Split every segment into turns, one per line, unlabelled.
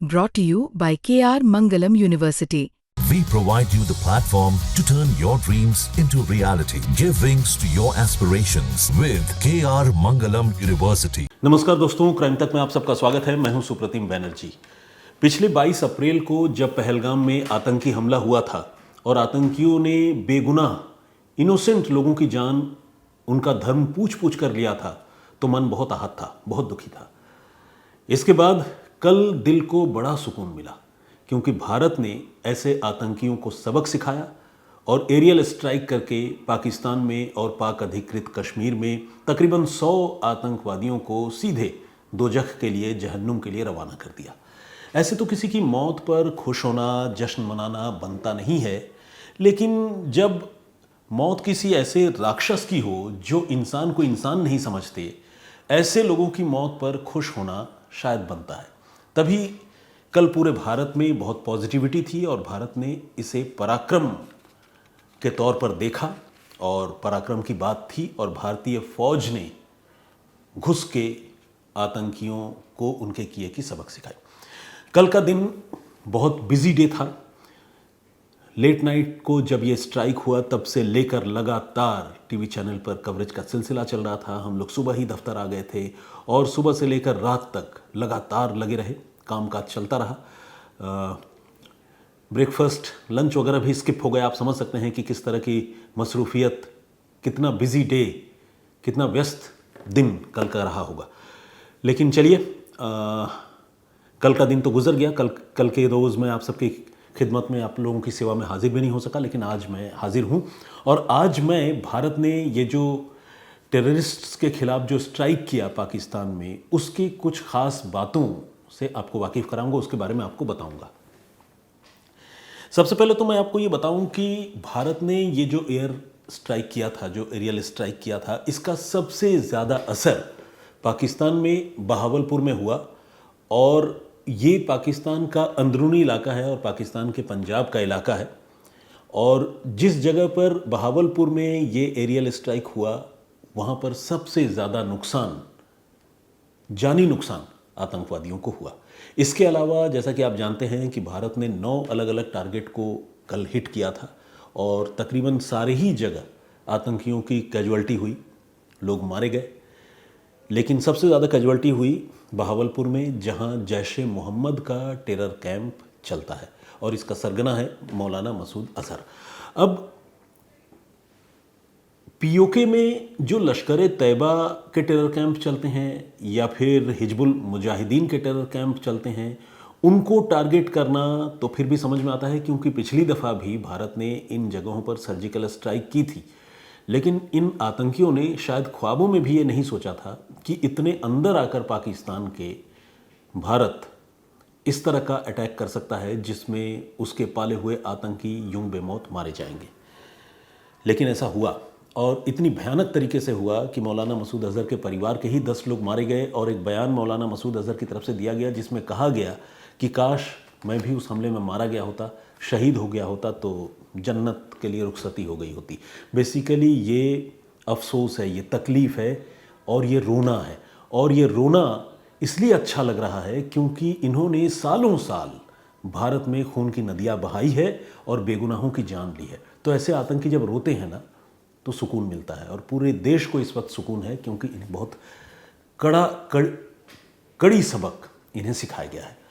brought to you by KR Mangalam University.
We provide you the platform to turn your dreams into reality. Give wings to your aspirations with KR Mangalam University.
नमस्कार दोस्तों, crime तक में आप सबका स्वागत है। मैं हूं सुप्रतिम बैनर्जी। पिछले 22 अप्रैल को जब पहलगाम में आतंकी हमला हुआ था और आतंकियों ने बेगुनाह इनोसेंट लोगों की जान, उनका धर्म पूछ पूछ कर लिया था, तो मन बहुत आहत था, बहुत दुखी था। इसके बाद कल दिल को बड़ा सुकून मिला, क्योंकि भारत ने ऐसे आतंकियों को सबक सिखाया और एरियल स्ट्राइक करके पाकिस्तान में और पाक अधिकृत कश्मीर में तकरीबन 100 आतंकवादियों को सीधे दोजख के लिए, जहन्नुम के लिए रवाना कर दिया। ऐसे तो किसी की मौत पर खुश होना, जश्न मनाना बनता नहीं है, लेकिन जब मौत किसी ऐसे राक्षस की हो जो इंसान को इंसान नहीं समझते, ऐसे लोगों की मौत पर खुश होना शायद बनता है। तभी कल पूरे भारत में बहुत पॉजिटिविटी थी और भारत ने इसे पराक्रम के तौर पर देखा और पराक्रम की बात थी और भारतीय फौज ने घुस के आतंकियों को उनके किए की सबक सिखाई। कल का दिन बहुत बिजी डे था। लेट नाइट को जब ये स्ट्राइक हुआ तब से लेकर लगातार टीवी चैनल पर कवरेज का सिलसिला चल रहा था। हम लोग सुबह ही दफ्तर आ गए थे और सुबह से लेकर रात तक लगातार लगे रहे, कामकाज चलता रहा। ब्रेकफास्ट, लंच वगैरह भी स्किप हो गया। आप समझ सकते हैं कि किस तरह की मसरूफियत, कितना बिजी डे, कितना व्यस्त दिन कल का रहा होगा। लेकिन चलिए, कल का दिन तो गुजर गया। कल के रोज़ मैं आप सबकी खिदमत में, आप लोगों की सेवा में हाजिर भी नहीं हो सका, लेकिन आज मैं हाजिर हूँ। और आज मैं भारत ने ये जो टेररिस्ट्स के खिलाफ जो स्ट्राइक किया पाकिस्तान में, उसकी कुछ ख़ास बातों से आपको वाकिफ़ कराऊंगा, उसके बारे में आपको बताऊंगा। सबसे पहले तो मैं आपको ये बताऊं कि भारत ने ये जो एयर स्ट्राइक किया था, जो एरियल स्ट्राइक किया था, इसका सबसे ज़्यादा असर पाकिस्तान में बहावलपुर में हुआ। और ये पाकिस्तान का अंदरूनी इलाका है और पाकिस्तान के पंजाब का इलाका है। और जिस जगह पर बहावलपुर में ये एरियल स्ट्राइक हुआ, वहाँ पर सबसे ज़्यादा नुकसान, जानी नुकसान आतंकवादियों को हुआ। इसके अलावा जैसा कि आप जानते हैं कि भारत ने 9 अलग अलग टारगेट को कल हिट किया था और तकरीबन सारे ही जगह आतंकियों की कैजुअल्टी हुई, लोग मारे गए। लेकिन सबसे ज़्यादा कैजुअल्टी हुई बहावलपुर में, जहां जैश-ए मोहम्मद का टेरर कैंप चलता है और इसका सरगना है मौलाना मसूद अजहर। अब पीओके में जो लश्कर तैयबा के टेरर कैंप चलते हैं या फिर हिजबुल मुजाहिदीन के टेरर कैंप चलते हैं, उनको टारगेट करना तो फिर भी समझ में आता है, क्योंकि पिछली दफ़ा भी भारत ने इन जगहों पर सर्जिकल स्ट्राइक की थी। लेकिन इन आतंकियों ने शायद ख्वाबों में भी ये नहीं सोचा था कि इतने अंदर आकर पाकिस्तान के भारत इस तरह का अटैक कर सकता है, जिसमें उसके पाले हुए आतंकी यूं बेमौत मारे जाएंगे। लेकिन ऐसा हुआ और इतनी भयानक तरीके से हुआ कि मौलाना मसूद अजहर के परिवार के ही 10 लोग मारे गए। और एक बयान मौलाना मसूद अजहर की तरफ से दिया गया, जिसमें कहा गया कि काश मैं भी उस हमले में मारा गया होता, शहीद हो गया होता, तो जन्नत के लिए रुखसती हो गई होती। बेसिकली ये अफसोस है, ये तकलीफ़ है और ये रोना है। और ये रोना इसलिए अच्छा लग रहा है क्योंकि इन्होंने सालों साल भारत में खून की नदियाँ बहाई है और बेगुनाहों की जान ली है। तो ऐसे आतंकी जब रोते हैं ना, तो सुकून मिलता है। और पूरे देश को इस वक्त सुकून है, क्योंकि इन्हें बहुत कड़ी सबक इन्हें सिखाया गया है।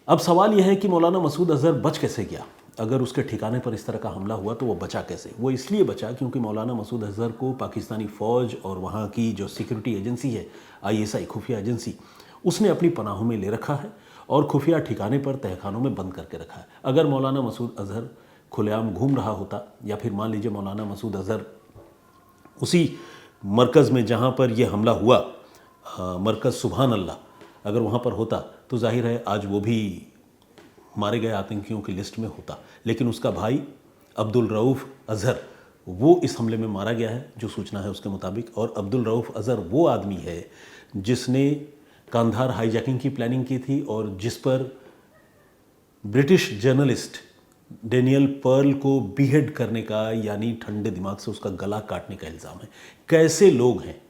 अब सवाल यह है कि मौलाना मसूद अजहर बच कैसे गया? अगर उसके ठिकाने पर इस तरह का हमला हुआ तो वो बचा कैसे? वो इसलिए बचा क्योंकि मौलाना मसूद अजहर को पाकिस्तानी फ़ौज और वहाँ की जो सिक्योरिटी एजेंसी है, ISI खुफिया एजेंसी, उसने अपनी पनाहों में ले रखा है और खुफिया ठिकाने पर, तहखानों में बंद करके रखा है। अगर मौलाना मसूद अजहर खुलेआम घूम रहा होता, या फिर मान लीजिए मौलाना मसूद अजहर उसी मरकज़ में जहाँ पर यह हमला हुआ, मरकज़ सुभान अल्लाह, अगर वहाँ पर होता तो जाहिर है आज वो भी मारे गए आतंकियों की लिस्ट में होता। लेकिन उसका भाई अब्दुल रऊफ़ अजहर, वो इस हमले में मारा गया है, जो सूचना है उसके मुताबिक। और अब्दुल रऊफ़ अजहर वो आदमी है जिसने कांधार हाईजैकिंग की प्लानिंग की थी और जिस पर ब्रिटिश जर्नलिस्ट डेनियल पर्ल को बीहेड करने का, यानी ठंडे दिमाग से उसका गला काटने का इल्ज़ाम है। कैसे लोग हैं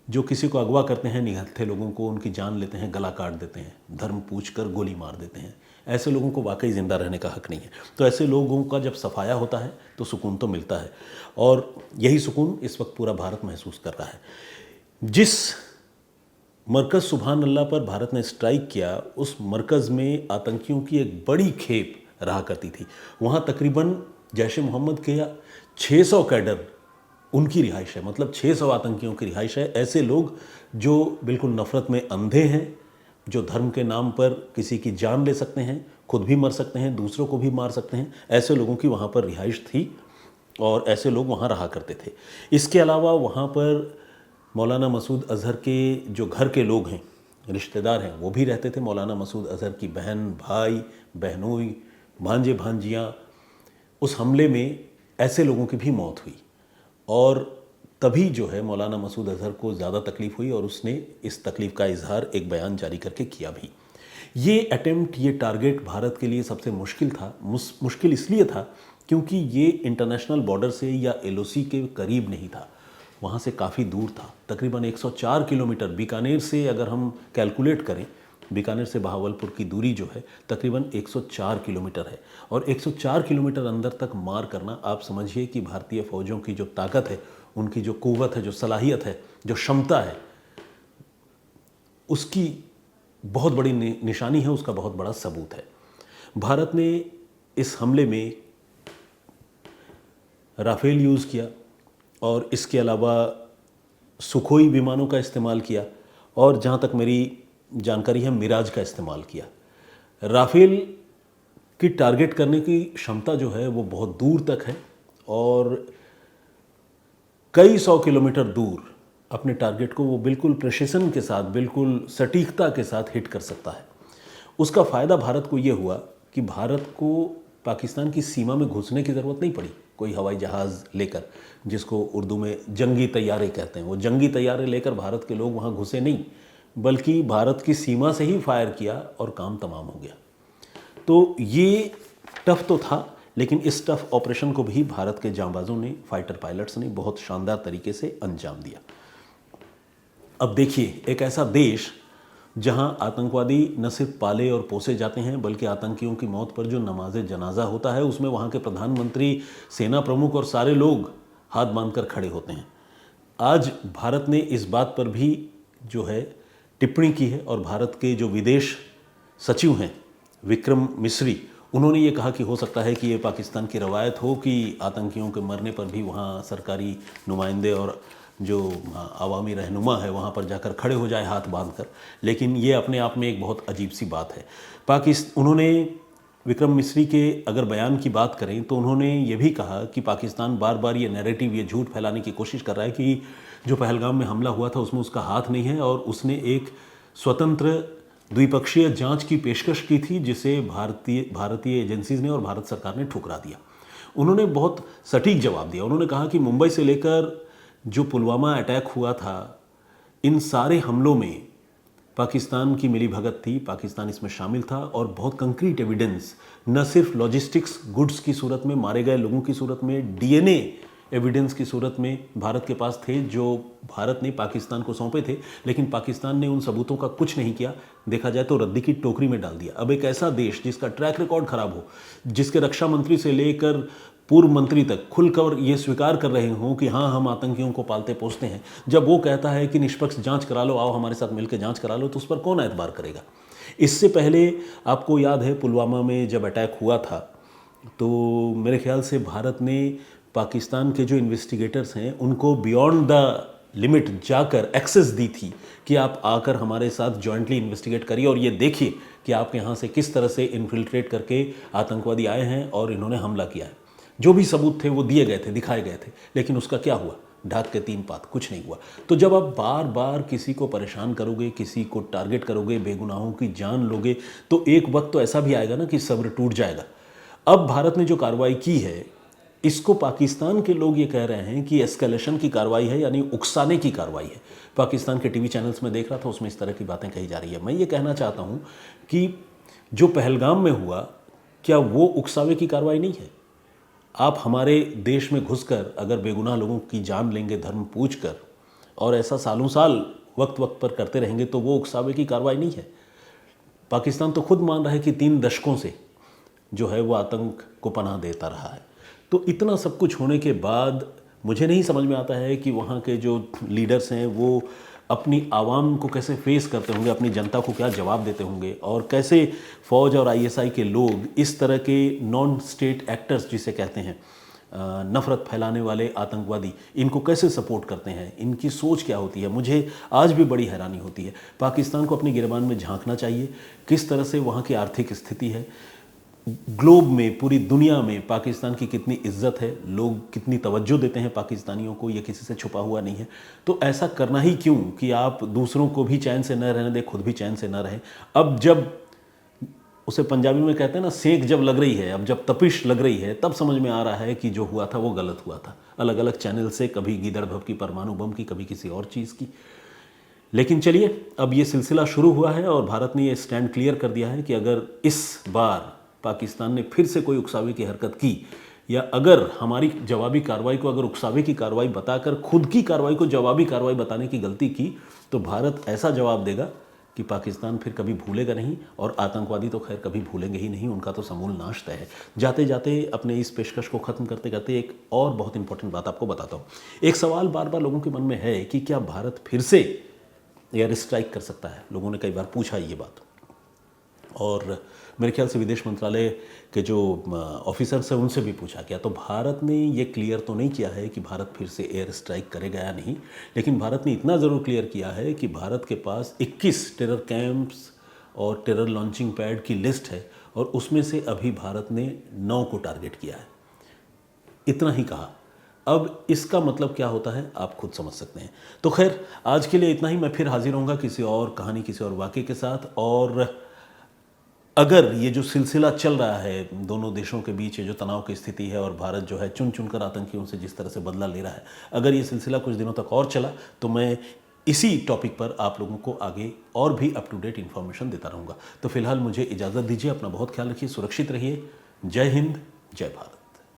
जो किसी को अगवा करते हैं, निहत्थे लोगों को उनकी जान लेते हैं, गला काट देते हैं, धर्म पूछ कर गोली मार देते हैं, ऐसे लोगों को वाकई ज़िंदा रहने का हक नहीं है। तो ऐसे लोगों का जब सफाया होता है तो सुकून तो मिलता है, और यही सुकून इस वक्त पूरा भारत महसूस कर रहा है। जिस मरकज़ सुबहान अल्लाह पर भारत ने स्ट्राइक किया, उस मरकज़ में आतंकियों की एक बड़ी खेप रहा करती थी। वहाँ तकरीबन जैश ए मोहम्मद के 600 कैडर उनकी रिहाइश है, मतलब 600 आतंकियों की रिहाइश है। ऐसे लोग जो बिल्कुल नफ़रत में अंधे हैं, जो धर्म के नाम पर किसी की जान ले सकते हैं, खुद भी मर सकते हैं, दूसरों को भी मार सकते हैं, ऐसे लोगों की वहाँ पर रिहाइश थी और ऐसे लोग वहाँ रहा करते थे। इसके अलावा वहाँ पर मौलाना मसूद अज़हर के जो घर के लोग हैं, रिश्तेदार हैं, वो भी रहते थे। मौलाना मसूद अज़हर की बहन, भाई, बहनोई, भांजे भांजियाँ, उस हमले में ऐसे लोगों की भी मौत हुई। और तभी जो है मौलाना मसूद अज़हर को ज़्यादा तकलीफ़ हुई और उसने इस तकलीफ़ का इजहार एक बयान जारी करके किया भी। ये अटेम्प्ट, ये टारगेट भारत के लिए सबसे मुश्किल था। मुश्किल इसलिए था क्योंकि ये इंटरनेशनल बॉर्डर से या एलओसी के करीब नहीं था, वहाँ से काफ़ी दूर था, तकरीबन 104 किलोमीटर। बीकानेर से अगर हम कैलकुलेट करें, बीकानेर से बहावलपुर की दूरी जो है तकरीबन 104 किलोमीटर है, और 104 किलोमीटर अंदर तक मार करना, आप समझिए कि भारतीय फ़ौजों की जो ताकत है, उनकी जो क़ुव्वत है, जो सलाहियत है, जो क्षमता है, उसकी बहुत बड़ी निशानी है, उसका बहुत बड़ा सबूत है। भारत ने इस हमले में राफेल यूज़ किया और इसके अलावा सुखोई विमानों का इस्तेमाल किया, और जहाँ तक मेरी जानकारी है मिराज का इस्तेमाल किया। राफेल की टारगेट करने की क्षमता जो है वो बहुत दूर तक है और कई 100 किलोमीटर दूर अपने टारगेट को वो बिल्कुल प्रिसिशन के साथ, बिल्कुल सटीकता के साथ हिट कर सकता है। उसका फ़ायदा भारत को ये हुआ कि भारत को पाकिस्तान की सीमा में घुसने की ज़रूरत नहीं पड़ी कोई हवाई जहाज़ लेकर, जिसको उर्दू में जंगी तैयारे कहते हैं। वो जंगी तैयारे लेकर भारत के लोग वहाँ घुसे नहीं, बल्कि भारत की सीमा से ही फायर किया और काम तमाम हो गया। तो ये टफ तो था, लेकिन इस टफ ऑपरेशन को भी भारत के जांबाजों ने, फाइटर पायलट्स ने बहुत शानदार तरीके से अंजाम दिया। अब देखिए, एक ऐसा देश जहां आतंकवादी न सिर्फ पाले और पोसे जाते हैं, बल्कि आतंकियों की मौत पर जो नमाज जनाजा होता है, उसमें वहां के प्रधानमंत्री, सेना प्रमुख और सारे लोग हाथ बांधकर खड़े होते हैं। आज भारत ने इस बात पर भी जो है टिप्पणी की है, और भारत के जो विदेश सचिव हैं विक्रम मिस्री, उन्होंने ये कहा कि हो सकता है कि ये पाकिस्तान की रवायत हो कि आतंकियों के मरने पर भी वहाँ सरकारी नुमाइंदे और जो अवामी रहनुमा है वहाँ पर जाकर खड़े हो जाए हाथ बांधकर, लेकिन ये अपने आप में एक बहुत अजीब सी बात है। उन्होंने विक्रम मिस्री के अगर बयान की बात करें तो उन्होंने ये भी कहा कि पाकिस्तान बार बार ये नैरेटिव, ये झूठ फैलाने की कोशिश कर रहा है कि जो पहलगाम में हमला हुआ था उसमें उसका हाथ नहीं है, और उसने एक स्वतंत्र द्विपक्षीय जांच की पेशकश की थी, जिसे भारतीय एजेंसीज ने और भारत सरकार ने ठुकरा दिया। उन्होंने बहुत सटीक जवाब दिया। उन्होंने कहा कि मुंबई से लेकर जो पुलवामा अटैक हुआ था, इन सारे हमलों में पाकिस्तान की मिलीभगत थी, पाकिस्तान इसमें शामिल था, और बहुत कंक्रीट एविडेंस, न सिर्फ लॉजिस्टिक्स गुड्स की सूरत में, मारे गए लोगों की सूरत में, डीएनए एविडेंस की सूरत में भारत के पास थे, जो भारत ने पाकिस्तान को सौंपे थे, लेकिन पाकिस्तान ने उन सबूतों का कुछ नहीं किया। देखा जाए तो रद्दी की टोकरी में डाल दिया। अब एक ऐसा देश जिसका ट्रैक रिकॉर्ड खराब हो, जिसके रक्षा मंत्री से लेकर पूर्व मंत्री तक खुलकर ये स्वीकार कर रहे हों कि हाँ, हम आतंकियों को पालते पोसते हैं, जब वो कहता है कि निष्पक्ष जांच करा लो, आओ हमारे साथ मिलकर जांच करा लो, तो उस पर कौन एतबार करेगा। इससे पहले आपको याद है पुलवामा में जब अटैक हुआ था, तो मेरे ख्याल से भारत ने पाकिस्तान के जो इन्वेस्टिगेटर्स हैं उनको बियॉन्ड द लिमिट जाकर एक्सेस दी थी कि आप आकर हमारे साथ जॉइंटली इन्वेस्टिगेट करिए और ये देखिए कि आपके यहाँ से किस तरह से इन्फिल्ट्रेट करके आतंकवादी आए हैं और इन्होंने हमला किया है। जो भी सबूत थे वो दिए गए थे, दिखाए गए थे, लेकिन उसका क्या हुआ? ढाक के 3 पात, कुछ नहीं हुआ। तो जब आप बार बार किसी को परेशान करोगे, किसी को टारगेट करोगे, बेगुनाहों की जान लोगे, तो एक वक्त तो ऐसा भी आएगा ना कि सब्र टूट जाएगा। अब भारत ने जो कार्रवाई की है, इसको पाकिस्तान के लोग ये कह रहे हैं कि एस्केलेशन की कार्रवाई है, यानी उकसाने की कार्रवाई है। पाकिस्तान के टीवी चैनल्स में देख रहा था, उसमें इस तरह की बातें कही जा रही है। मैं ये कहना चाहता हूँ कि जो पहलगाम में हुआ, क्या वो उकसावे की कार्रवाई नहीं है? आप हमारे देश में घुसकर अगर बेगुनाह लोगों की जान लेंगे धर्म पूछकर, और ऐसा सालों साल वक्त वक्त पर करते रहेंगे तो वो उकसावे की कार्रवाई नहीं है। पाकिस्तान तो खुद मान रहा है कि 3 दशकों से जो है वो आतंक को पनाह देता रहा है। तो इतना सब कुछ होने के बाद मुझे नहीं समझ में आता है कि वहाँ के जो लीडर्स हैं वो अपनी आवाम को कैसे फेस करते होंगे, अपनी जनता को क्या जवाब देते होंगे, और कैसे फ़ौज और आईएसआई के लोग इस तरह के नॉन स्टेट एक्टर्स जिसे कहते हैं, नफ़रत फैलाने वाले आतंकवादी, इनको कैसे सपोर्ट करते हैं, इनकी सोच क्या होती है। मुझे आज भी बड़ी हैरानी होती है। पाकिस्तान को अपनी गिरबान में झांकना चाहिए, किस तरह से वहाँ की आर्थिक स्थिति है, ग्लोब में, पूरी दुनिया में पाकिस्तान की कितनी इज्जत है, लोग कितनी तवज्जो देते हैं पाकिस्तानियों को, ये किसी से छुपा हुआ नहीं है। तो ऐसा करना ही क्यों कि आप दूसरों को भी चैन से न रहने दें, खुद भी चैन से न रहें। अब जब उसे पंजाबी में कहते हैं ना, सेक जब लग रही है, अब जब तपिश लग रही है, तब समझ में आ रहा है कि जो हुआ था वो गलत हुआ था। अलग अलग चैनल से, कभी गीदड़ की परमाणु बम की, कभी किसी और चीज़ की। लेकिन चलिए, अब ये सिलसिला शुरू हुआ है और भारत ने ये स्टैंड क्लियर कर दिया है कि अगर इस बार पाकिस्तान ने फिर से कोई उकसावे की हरकत की, या अगर हमारी जवाबी कार्रवाई को अगर उकसावे की कार्रवाई बताकर खुद की कार्रवाई को जवाबी कार्रवाई बताने की गलती की, तो भारत ऐसा जवाब देगा कि पाकिस्तान फिर कभी भूलेगा नहीं, और आतंकवादी तो खैर कभी भूलेंगे ही नहीं, उनका तो समूल नाश तय है। जाते जाते अपने इस पेशकश को ख़त्म करते करते एक और बहुत इंपॉर्टेंट बात आपको बताता हूँ। एक सवाल बार बार लोगों के मन में है कि क्या भारत फिर से एयर स्ट्राइक कर सकता है। लोगों ने कई बार पूछा ये बात, और मेरे ख्याल से विदेश मंत्रालय के जो ऑफिसर्स हैं उनसे भी पूछा गया। तो भारत ने ये क्लियर तो नहीं किया है कि भारत फिर से एयर स्ट्राइक करेगा या नहीं, लेकिन भारत ने इतना ज़रूर क्लियर किया है कि भारत के पास 21 टेरर कैंप्स और टेरर लॉन्चिंग पैड की लिस्ट है, और उसमें से अभी भारत ने 9 को टारगेट किया है। इतना ही कहा। अब इसका मतलब क्या होता है आप खुद समझ सकते हैं। तो खैर, आज के लिए इतना ही। मैं फिर हाजिर होऊंगा किसी और कहानी, किसी और वाक़े के साथ। और अगर ये जो सिलसिला चल रहा है दोनों देशों के बीच, ये जो तनाव की स्थिति है, और भारत जो है चुन चुनकर आतंकियों से जिस तरह से बदला ले रहा है, अगर ये सिलसिला कुछ दिनों तक और चला तो मैं इसी टॉपिक पर आप लोगों को आगे और भी अप टू डेट इन्फॉर्मेशन देता रहूँगा। तो फिलहाल मुझे इजाज़त दीजिए, अपना बहुत ख्याल रखिए, सुरक्षित रहिए। जय हिंद, जय भारत।